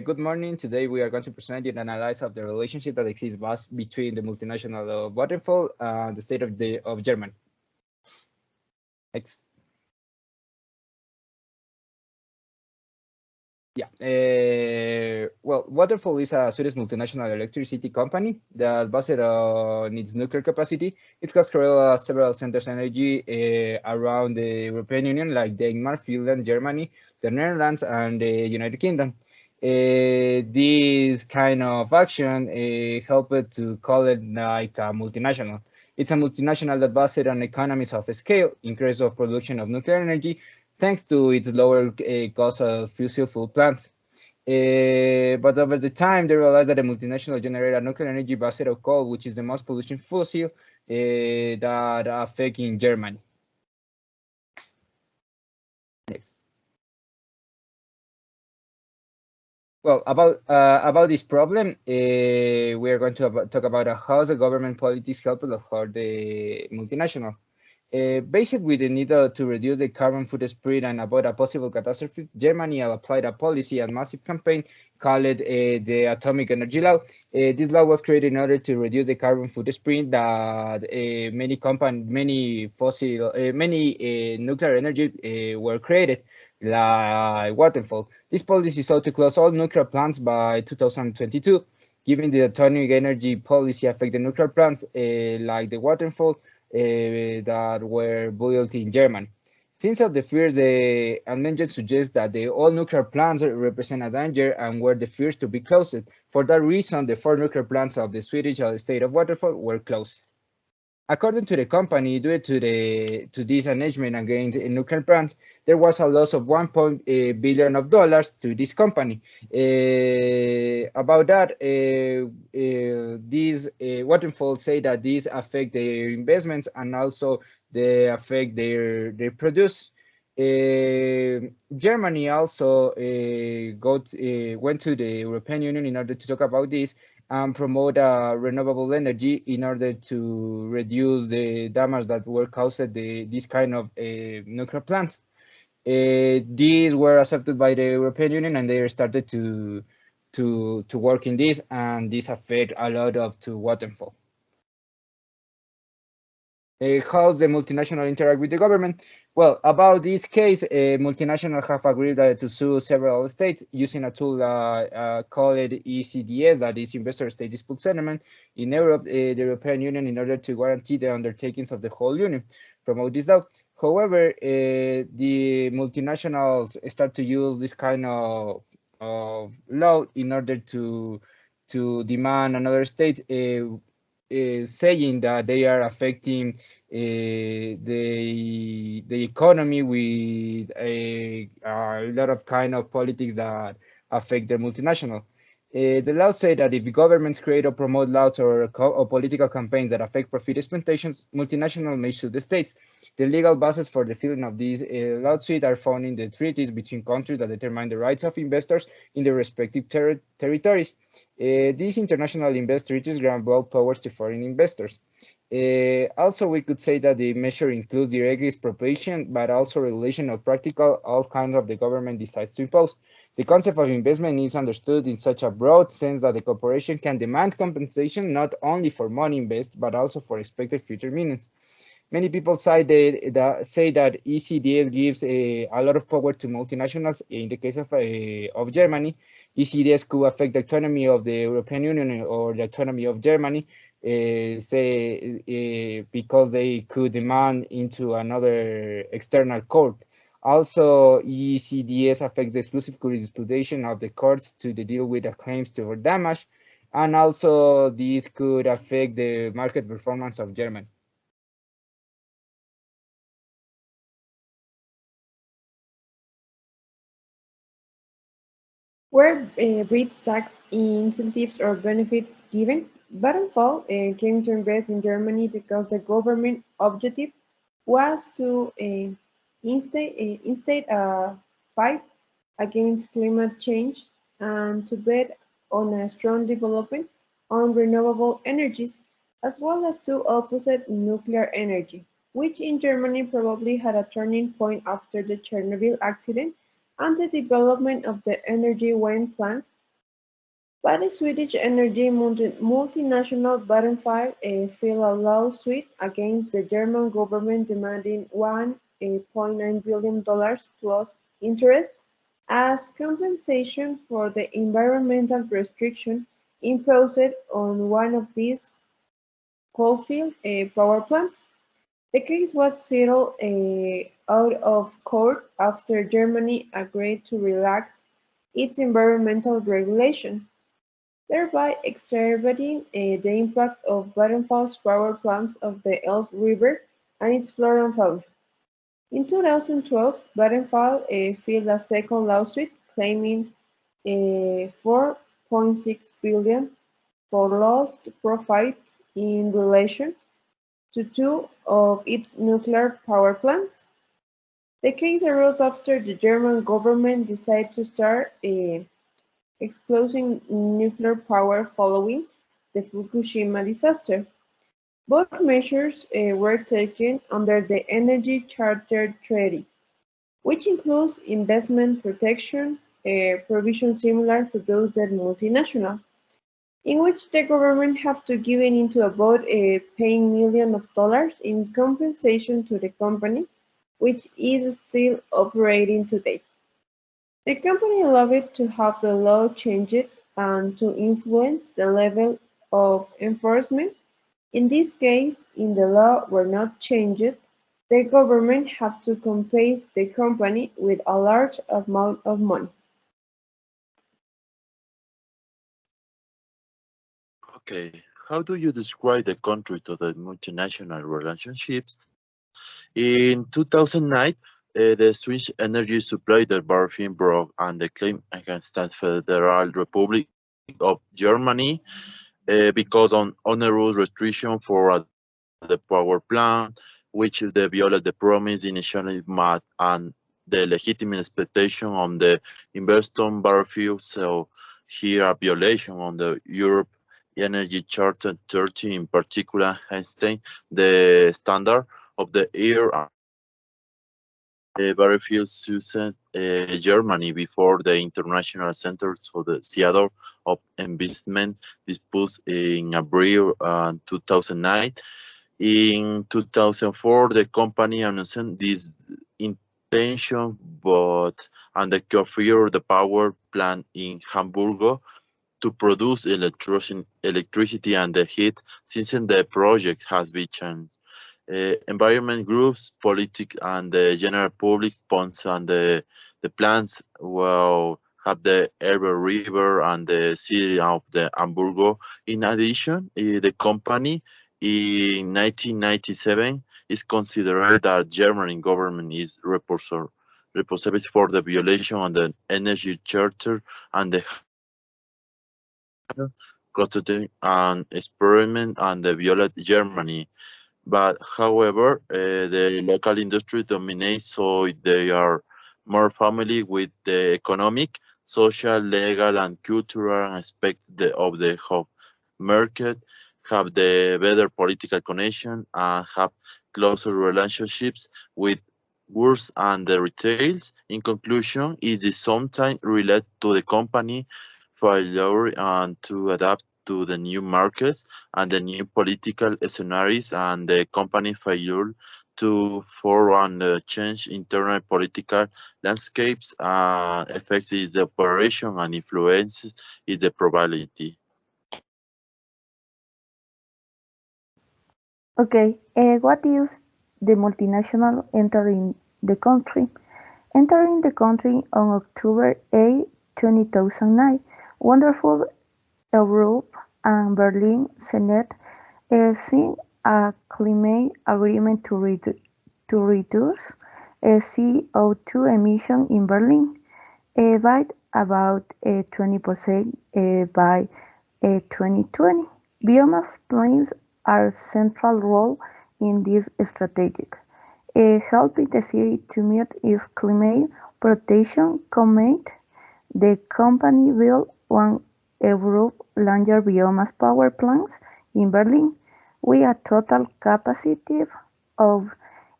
Good morning. Today we are going to present you an analysis of the relationship that exists between the multinational of Vattenfall and the state of Germany. Next. Yeah. Well, Vattenfall is a Swedish multinational electricity company that, based on its nuclear capacity, it has created several centers of energy around the European Union, like Denmark, Finland, Germany, the Netherlands, and the United Kingdom. This kind of action helped to call it like a multinational. It's a multinational that based on economies of scale, increase of production of nuclear energy, thanks to its lower cost of fossil fuel plants. But over the time, they realized that the multinational generated nuclear energy based on coal, which is the most polluting fossil that affect in Germany. Next. Well, about this problem, we are going to talk about how the government politics help for the multinational. Based with the need to reduce the carbon footprint and avoid a possible catastrophe, Germany applied a policy and massive campaign called the Atomic Energy Law. This law was created in order to reduce the carbon footprint that many nuclear energy were created, like Vattenfall. This policy sought to close all nuclear plants by 2022. Given the atomic energy policy affect the nuclear plants like the Vattenfall that were built in Germany. Since of the fears, the amendment suggests that the all nuclear plants represent a danger and were the first to be closed. For that reason, the 4 nuclear plants of the Swedish state of Vattenfall were closed. According to the company, due to this arrangement against nuclear plants, there was a loss of $1 billion to this company. About that, these Vattenfall say that these affect their investments and also they affect their produce. Germany also went to the European Union in order to talk about this and promote renewable energy in order to reduce the damage that were caused this kind of nuclear plants. These were accepted by the European Union and they started to work in this, and this affect a lot of to Vattenfall. How the multinational interact with the government? Well, about this case, multinational have agreed to sue several states using a tool called ECDS, that is Investor State Dispute Settlement, in Europe, the European Union, in order to guarantee the undertakings of the whole Union. Promote this law. However, the multinationals start to use this kind of law in order to demand another state saying that they are affecting the economy with a lot of kind of politics that affect the multinational. The law say that if governments create or promote laws or political campaigns that affect profit expectations, multinational may sue the states. The legal basis for the filing of these lawsuits are found in the treaties between countries that determine the rights of investors in their respective territories. These international investment treaties grant broad powers to foreign investors. Also, we could say that the measure includes direct expropriation, but also regulation of practical all kinds of the government decides to impose. The concept of investment is understood in such a broad sense that the corporation can demand compensation not only for money invested, but also for expected future means. Many people say that ECDS gives a lot of power to multinationals. In the case of Germany, ECDS could affect the autonomy of the European Union or the autonomy of Germany, because they could demand into another external court. Also, ECDS affects the exclusive jurisdiction of the courts to deal with the claims to damage, and also this could affect the market performance of Germany. Were Brits tax incentives or benefits given? Vattenfall came to invest in Germany because the government objective was to instate a fight against climate change and to bet on a strong development on renewable energies, as well as to opposite nuclear energy, which in Germany probably had a turning point after the Chernobyl accident and the development of the energy wind plant But the Swedish energy multinational Vattenfall filed a lawsuit against the German government demanding $1.9 billion plus interest as compensation for the environmental restriction imposed on one of these coal-fired power plants. The case was settled out of court after Germany agreed to relax its environmental regulation, thereby exacerbating the impact of Vattenfall's power plants of the Elbe River and its flora and fauna. In 2012, Vattenfall filed a second lawsuit claiming $4.6 billion for lost profits in relation to two of its nuclear power plants. The case arose after the German government decided to start exploring nuclear power following the Fukushima disaster. Both measures were taken under the Energy Charter Treaty, which includes investment protection provisions similar to those that multinational, in which the government have to give into about paying millions of dollars in compensation to the company, which is still operating today. The company lobbied to have the law changed and to influence the level of enforcement. In this case, if the law were not changed, the government had to compensate the company with a large amount of money. Okay, how do you describe the country to the multinational relationships? In 2009, the Swedish energy supply the Barfin broke and the claim against the Federal Republic of Germany because on onerous restriction for the power plant, which they violate the promise initially made and the legitimate expectation on the investor Barfield. So here a violation on the Europe Energy Charter 30 in particular Einstein, the standard of the air and Barfield sued Germany before the International Center for the Seattle of Investment disputes in April 2009. In 2004, the company announced this intention, but and the configured the power plant in Hamburgo to produce electricity and the heat since the project has been changed. Environment groups, politics, and the general public sponsor and the plants will have the Elbe River and the city of the Hamburgo. In addition, the company in 1997 is considered that German government is responsible for the violation of the energy charter and the constituting an experiment and the violate Germany. But however, the local industry dominates, so they are more familiar with the economic, social, legal, and cultural aspects of the home market, have the better political connection, and have closer relationships with goods and the retails. In conclusion, it is sometimes related to the company failure and to adapt to the new markets and the new political scenarios and the company failure to form and change internal political landscapes affects is the operation and influences is the probability. Okay, what is the multinational entering the country? Entering the country on October 8, 2009, Wonderful Europe and Berlin Senate signed a climate agreement to reduce CO2 emissions in Berlin by about 20% by 2020. Biomass plants are a central role in this strategy, helping the city to meet its climate protection commitment. The company built one Europe's largest biomass power plants in Berlin, with a total capacity of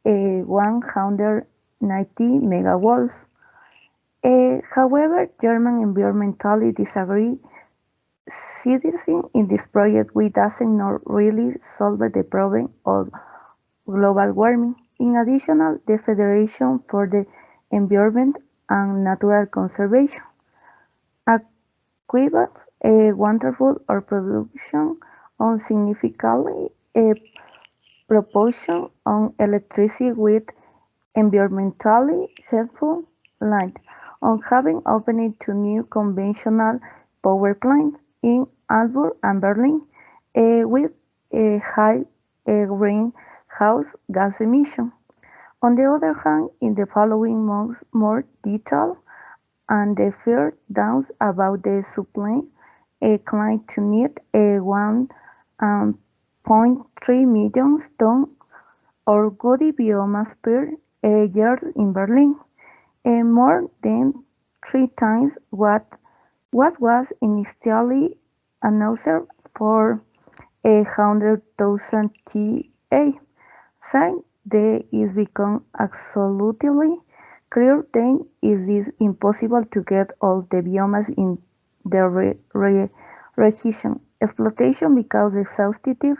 190 megawatts. However, German environmentalists disagree citizen in this project, we doesn't not really solve the problem of global warming. In addition, the Federation for the Environment and Natural Conservation equivalents a wonderful or production on significantly a proportion on electricity with environmentally helpful light, on having opened to new conventional power plants in Hamburg and Berlin, with a high greenhouse gas emission. On the other hand, in the following months, more detail and the fear doubts about the supply climbed to need a 1.3 million tons or woody biomass per year in Berlin, more than three times what was initially announced for 100,000 TA. Since this is become absolutely clear, then it is impossible to get all the biomass in the region. Exploitation becomes exhaustive,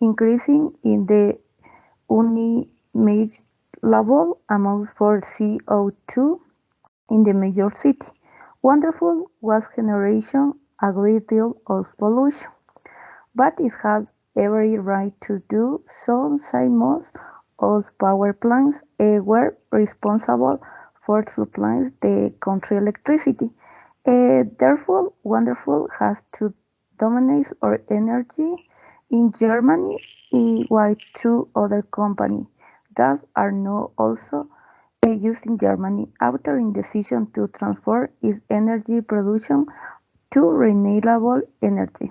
increasing in the unimaginable amounts for CO2 in the major city. Wonderful was generation a great deal of pollution, but it has every right to do so since most of power plants were responsible for supplying the country electricity. Therefore, Wonderful has to dominate our energy in Germany, while two other companies that are now also used in Germany after its decision to transfer its energy production to renewable energy.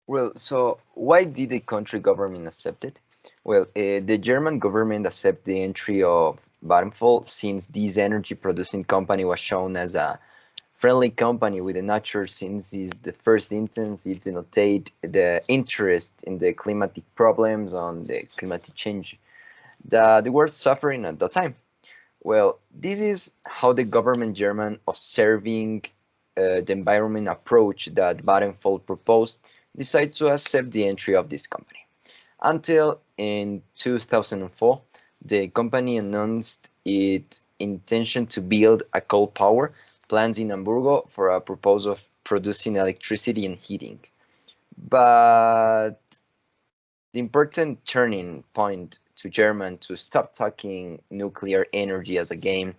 Well, so why did the country government accept it? Well, the German government accepted the entry of Vattenfall since this energy producing company was shown as a friendly company with the nature since it's the first instance it denoted the interest in the climatic problems on the climatic change that the world suffering at that time. Well, this is how the government German observing the environment approach that Vattenfall proposed decided to accept the entry of this company. Until in 2004, the company announced its intention to build a coal power plant in Hamburgo for a purpose of producing electricity and heating. But the important turning point to Germany to stop talking nuclear energy as a game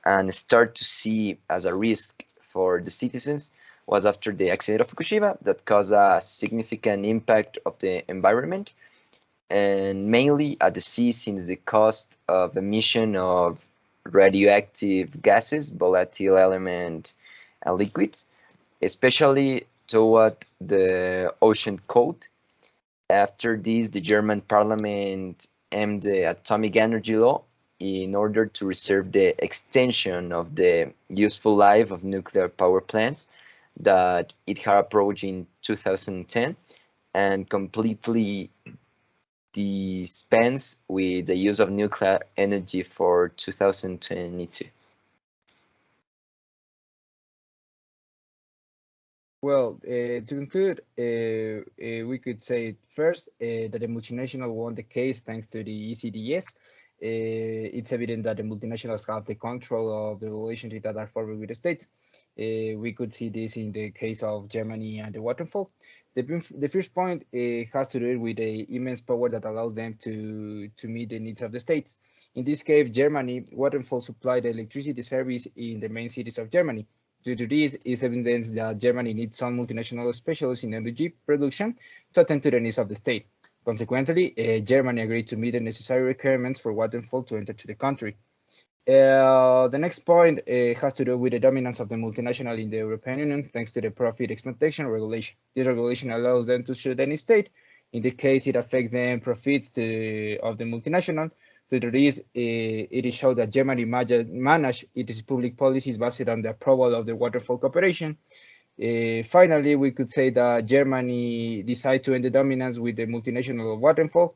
and start to see as a risk for the citizens was after the accident of Fukushima that caused a significant impact of the environment and mainly at the sea since the cost of emission of radioactive gases, volatile element and liquids, especially toward the ocean code. After this, the German parliament aimed the atomic energy law in order to reserve the extension of the useful life of nuclear power plants that it had approached in 2010 and completely dispense with the use of nuclear energy for 2022. Well, to conclude, we could say first that the multinational won the case thanks to the ECDS. It's evident that the multinationals have the control of the relationship that are formed with the states. We could see this in the case of Germany and the Vattenfall. The first point has to do with the immense power that allows them to meet the needs of the states. In this case, Germany, Vattenfall supplied the electricity service in the main cities of Germany. Due to this, is evidence that Germany needs some multinational specialists in energy production to attend to the needs of the state. Consequently, Germany agreed to meet the necessary requirements for Vattenfall to enter to the country. The next point has to do with the dominance of the multinational in the European Union thanks to the profit exploitation regulation. This regulation allows them to sue any state. In the case it affects the profits of the multinational. To this, it is shown that Germany managed its public policies based on the approval of the Vattenfall Corporation. Finally, we could say that Germany decided to end the dominance with the multinational of Vattenfall.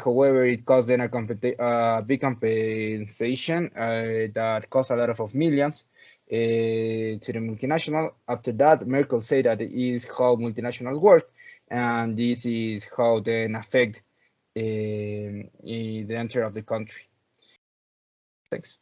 However, it caused them a big compensation that cost a lot of millions. to the multinational. After that, Merkel said that it is how multinational work, and this is how then affect the enter of the country. Thanks.